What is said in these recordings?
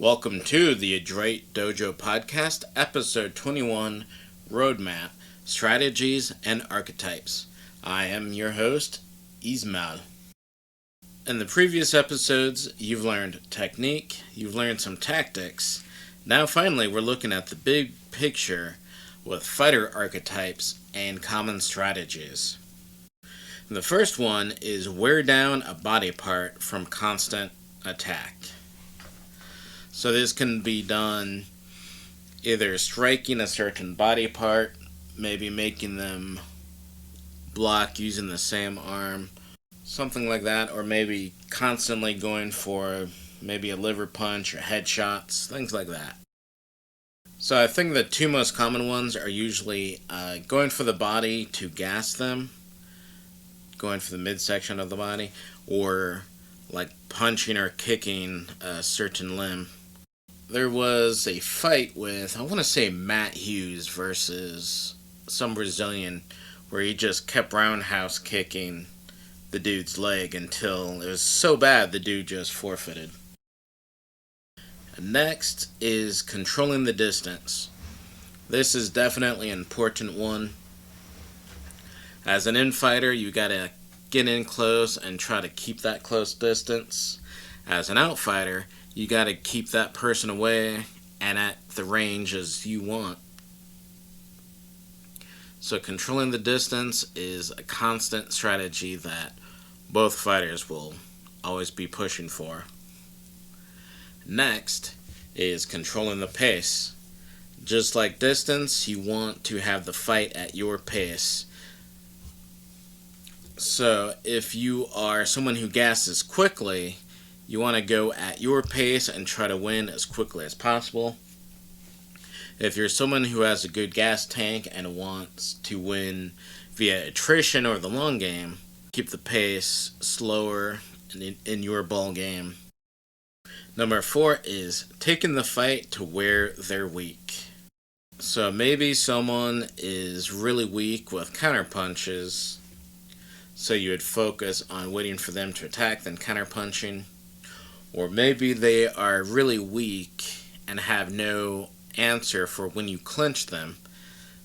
Welcome to the Adroit Dojo podcast, episode 21, Roadmap, Strategies and Archetypes. I am your host, Ismail. In the previous episodes, you've learned technique, you've learned some tactics. Now finally, we're looking at the big picture with fighter archetypes and common strategies. The first one is wear down a body part from constant attack. So this can be done either striking a certain body part, maybe making them block using the same arm, something like that, or maybe constantly going for maybe a liver punch or headshots, things like that. So I think the two most common ones are usually going for the body to gas them, going for the midsection of the body, or like punching or kicking a certain limb. There was a fight with, I want to say Matt Hughes versus some Brazilian, where he just kept roundhouse kicking the dude's leg until it was so bad the dude just forfeited. Next is controlling the distance. This is definitely an important one. As an infighter, you gotta get in close and try to keep that close distance. As an outsider, you got to keep that person away and at the range as you want. So controlling the distance is a constant strategy that both fighters will always be pushing for. Next is controlling the pace. Just like distance, you want to have the fight at your pace. So if you are someone who gasses quickly, you want to go at your pace and try to win as quickly as possible. If you're someone who has a good gas tank and wants to win via attrition or the long game, keep the pace slower in your ball game. Number 4 is taking the fight to where they're weak. So maybe someone is really weak with counter punches, so you would focus on waiting for them to attack, then counter punching. Or maybe they are really weak and have no answer for when you clinch them,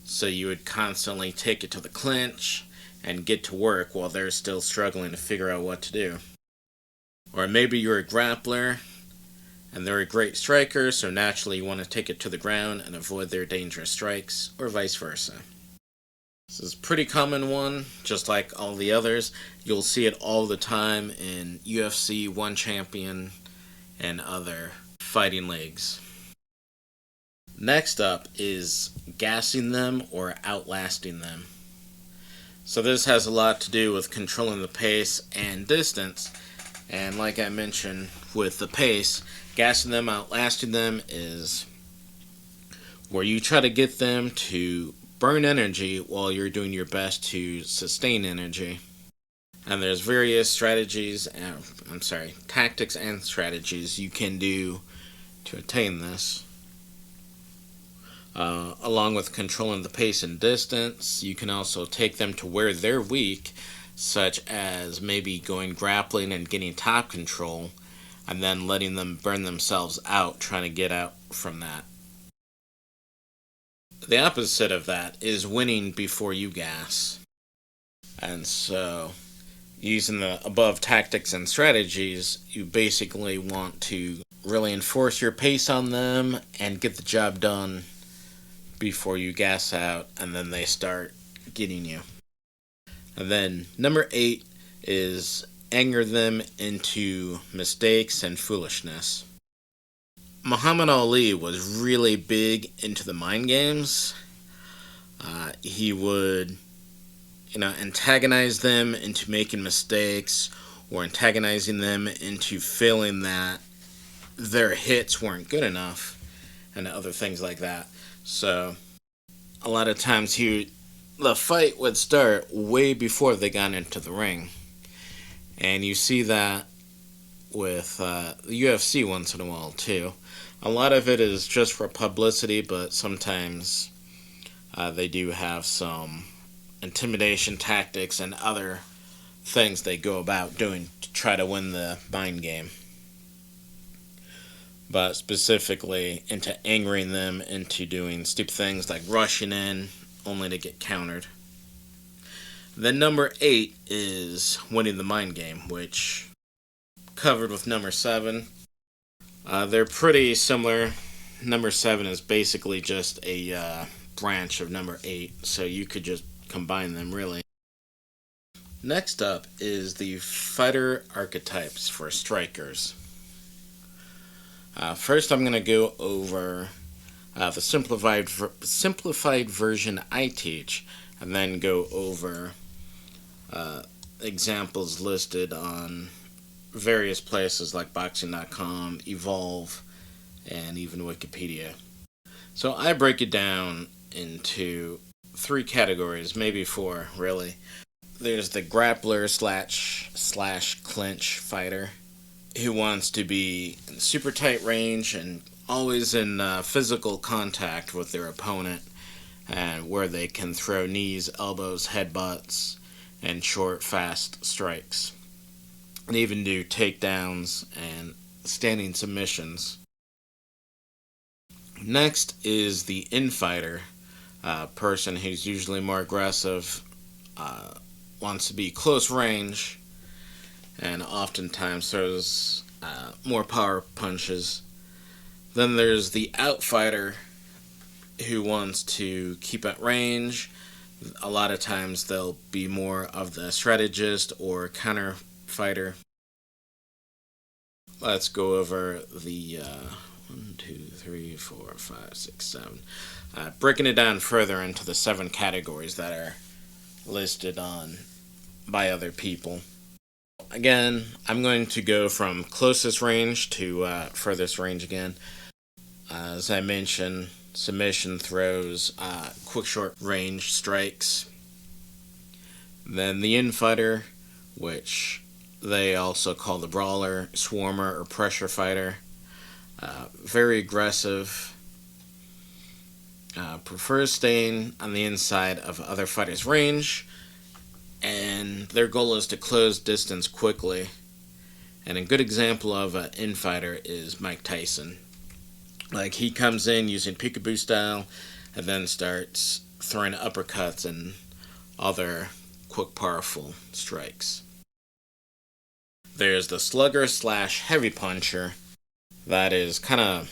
so you would constantly take it to the clinch and get to work while they're still struggling to figure out what to do. Or maybe you're a grappler and they're a great striker, so naturally you want to take it to the ground and avoid their dangerous strikes, or vice versa. This is a pretty common one, just like all the others. You'll see it all the time in UFC, One Champion, and other fighting leagues. Next up is gassing them or outlasting them. So this has a lot to do with controlling the pace and distance. And like I mentioned with the pace, gassing them, outlasting them is where you try to get them to burn energy while you're doing your best to sustain energy. And there's various tactics and strategies you can do to attain this. Along with controlling the pace and distance, you can also take them to where they're weak, such as maybe going grappling and getting top control, and then letting them burn themselves out, trying to get out from that. The opposite of that is winning before you gas. And so, using the above tactics and strategies, you basically want to really enforce your pace on them and get the job done before you gas out and then they start getting you. And then number 8 is anger them into mistakes and foolishness. Muhammad Ali was really big into the mind games. He would, antagonize them into making mistakes, or antagonizing them into feeling that their hits weren't good enough, and other things like that. So, a lot of times the fight would start way before they got into the ring. And you see that with the UFC once in a while too. A lot of it is just for publicity, but sometimes they do have some intimidation tactics and other things they go about doing to try to win the mind game. but specifically into angering them into doing stupid things like rushing in only to get countered. Then number 8 is winning the mind game, which covered with number 7. They're pretty similar. Number 7 is basically just a branch of number 8, so you could just combine them really. Next up is the fighter archetypes for strikers. First, I'm going to go over the simplified version I teach, and then go over examples listed on various places like boxing.com, Evolve, and even Wikipedia. So I break it down into 3 categories, maybe 4 really. There's the grappler slash clinch fighter who wants to be in super tight range and always in physical contact with their opponent, and where they can throw knees, elbows, headbutts, and short, fast strikes, and even do takedowns and standing submissions. Next is the infighter, person who's usually more aggressive, wants to be close range, and oftentimes throws more power punches. Then there's the outfighter who wants to keep at range. A lot of times they'll be more of the strategist or counter fighter. Let's go over the 1, 2, 3, 4, 5, 6, 7. Breaking it down further into the 7 categories that are listed on by other people. Again, I'm going to go from closest range to furthest range again. As I mentioned, submission throws, quick short range strikes. Then the infighter, which they also call the brawler, swarmer, or pressure fighter. Very aggressive. Prefers staying on the inside of other fighters' range, and their goal is to close distance quickly. And a good example of an infighter is Mike Tyson. Like, he comes in using peekaboo style and then starts throwing uppercuts and other quick, powerful strikes. There's the slugger slash heavy puncher. That is kind of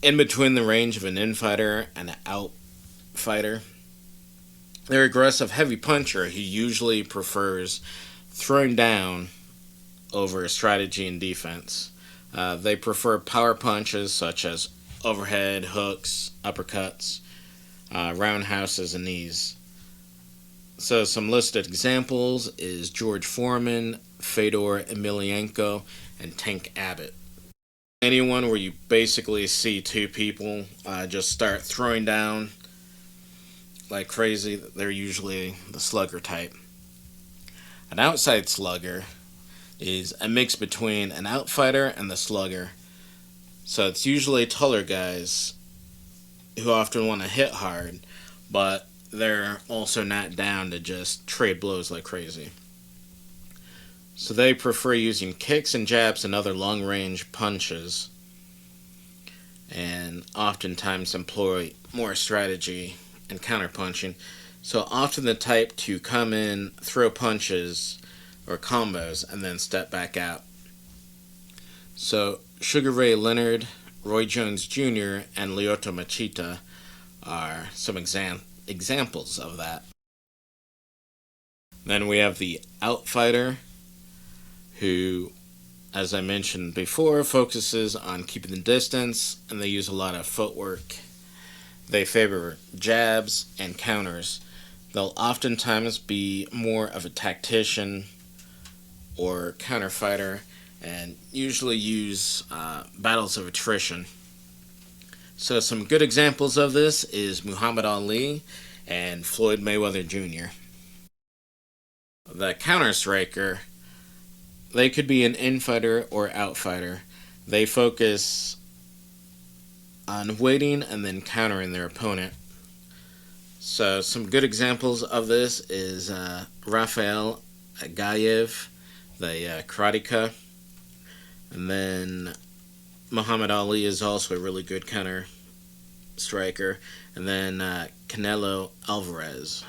in between the range of an infighter and an outfighter. Their aggressive heavy puncher, he usually prefers throwing down over strategy and defense. They prefer power punches such as overhead, hooks, uppercuts, roundhouses, and knees. So some listed examples is George Foreman, Fedor Emelianenko, and Tank Abbott. Anyone where you basically see 2 people just start throwing down like crazy, they're usually the slugger type. An outside slugger is a mix between an outfighter and the slugger. So it's usually taller guys who often want to hit hard, but they're also not down to just trade blows like crazy. So they prefer using kicks and jabs and other long-range punches, and oftentimes employ more strategy and counter-punching. So often the type to come in, throw punches or combos, and then step back out. So Sugar Ray Leonard, Roy Jones Jr., and Lyoto Machida are some examples of that. Then we have the outfighter, who, as I mentioned before, focuses on keeping the distance, and they use a lot of footwork. They favor jabs and counters. They'll oftentimes be more of a tactician or counter fighter, and usually use battles of attrition. So some good examples of this is Muhammad Ali and Floyd Mayweather Jr. The counter striker, they could be an infighter or outfighter. They focus on waiting and then countering their opponent. So some good examples of this is Rafael Agayev, the karateka, and then Muhammad Ali is also a really good counter striker. And then Canelo Alvarez.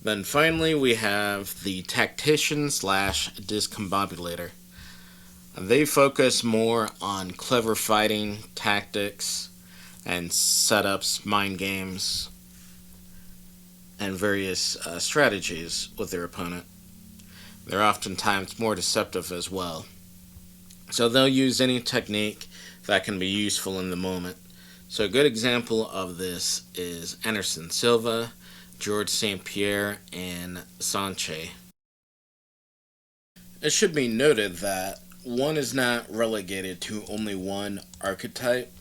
Then finally we have the Tactician slash Discombobulator. They focus more on clever fighting, tactics, and setups, mind games, and various strategies with their opponent. They're oftentimes more deceptive as well. So they'll use any technique that can be useful in the moment. So a good example of this is Anderson Silva, George St. Pierre, and Sanche. It should be noted that one is not relegated to only one archetype.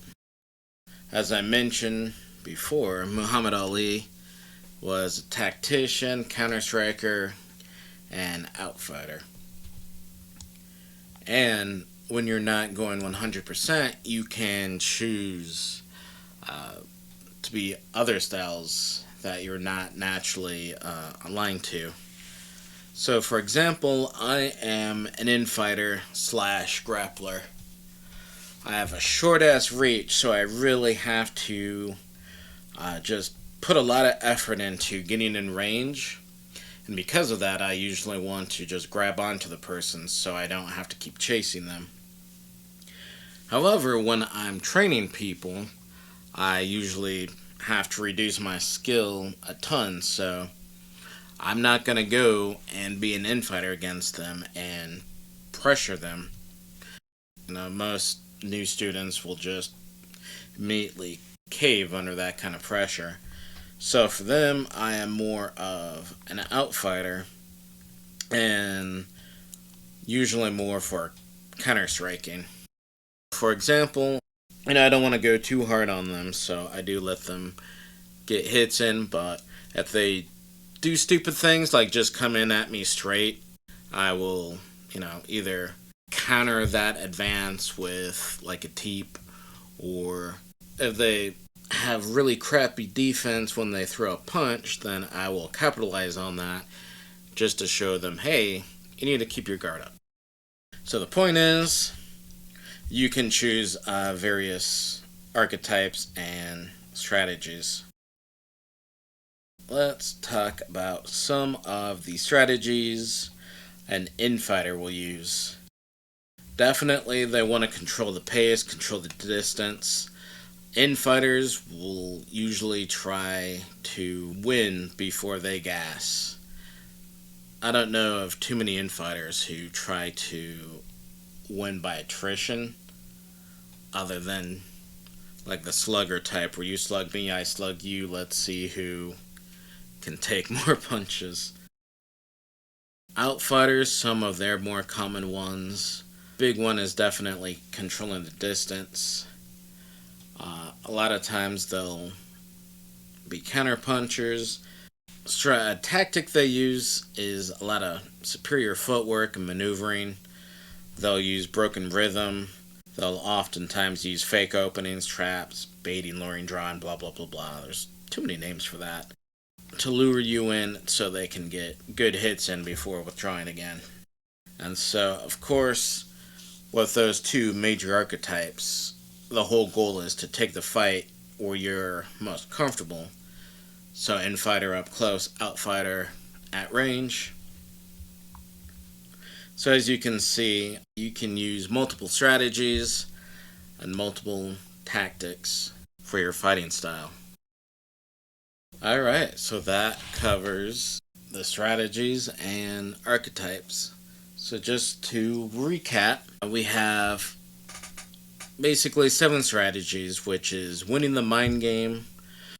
As I mentioned before, Muhammad Ali was a tactician, counter-striker, and outfighter. And when you're not going 100%, you can choose to be other styles that you're not naturally aligned to. So, for example, I am an infighter slash grappler. I have a short-ass reach, so I really have to just put a lot of effort into getting in range. And because of that, I usually want to just grab onto the person so I don't have to keep chasing them. However, when I'm training people, I usually have to reduce my skill a ton, so I'm not going to go and be an infighter against them and pressure them. Most new students will just immediately cave under that kind of pressure. So for them, I am more of an outfighter and usually more for counter-striking. For example, I don't want to go too hard on them, so I do let them get hits in, but if they do stupid things like just come in at me straight, I will, either counter that advance with like a teep, or if they have really crappy defense when they throw a punch, then I will capitalize on that just to show them, hey, you need to keep your guard up. So the point is, you can choose various archetypes and strategies. Let's talk about some of the strategies an infighter will use. Definitely they want to control the pace, control the distance. Infighters will usually try to win before they gas. I don't know of too many infighters who try to win by attrition, other than like the slugger type where you slug me, I slug you, let's see who can take more punches. Outfighters, some of their more common ones. Big one is definitely controlling the distance. A lot of times they'll be counter punchers. A tactic they use is a lot of superior footwork and maneuvering. They'll use broken rhythm. They'll oftentimes use fake openings, traps, baiting, luring, drawing, blah, blah, blah, blah. There's too many names for that. To lure you in so they can get good hits in before withdrawing again. And so, of course, with those two major archetypes, the whole goal is to take the fight where you're most comfortable. So infighter up close, outfighter at range. So as you can see, you can use multiple strategies and multiple tactics for your fighting style. Alright, so that covers the strategies and archetypes. So just to recap, we have basically 7 strategies, which is winning the mind game,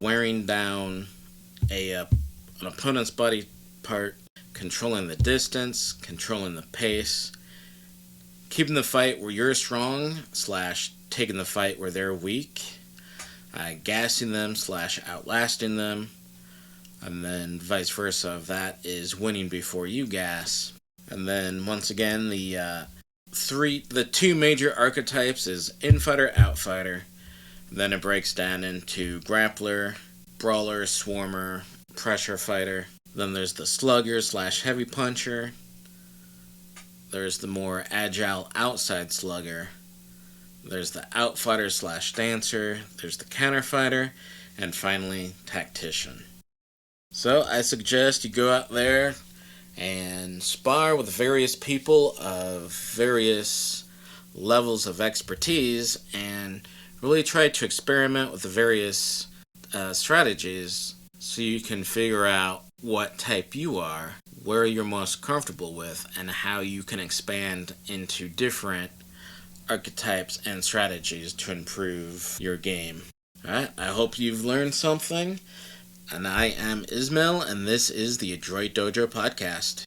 wearing down an opponent's body part, controlling the distance, controlling the pace, keeping the fight where you're strong / taking the fight where they're weak, gassing them / outlasting them, and then vice versa. That is winning before you gas. And then once again, the 2 major archetypes is infighter, outfighter. Then it breaks down into grappler, brawler, swarmer, pressure fighter. Then there's the slugger / heavy puncher. There's the more agile outside slugger. There's the outfighter / dancer. There's the counterfighter. And finally, tactician. So I suggest you go out there and spar with various people of various levels of expertise and really try to experiment with the various strategies so you can figure out what type you are, where you're most comfortable with, and how you can expand into different archetypes and strategies to improve your game. Alright, I hope you've learned something. And I am Ismail, and this is the Adroit Dojo podcast.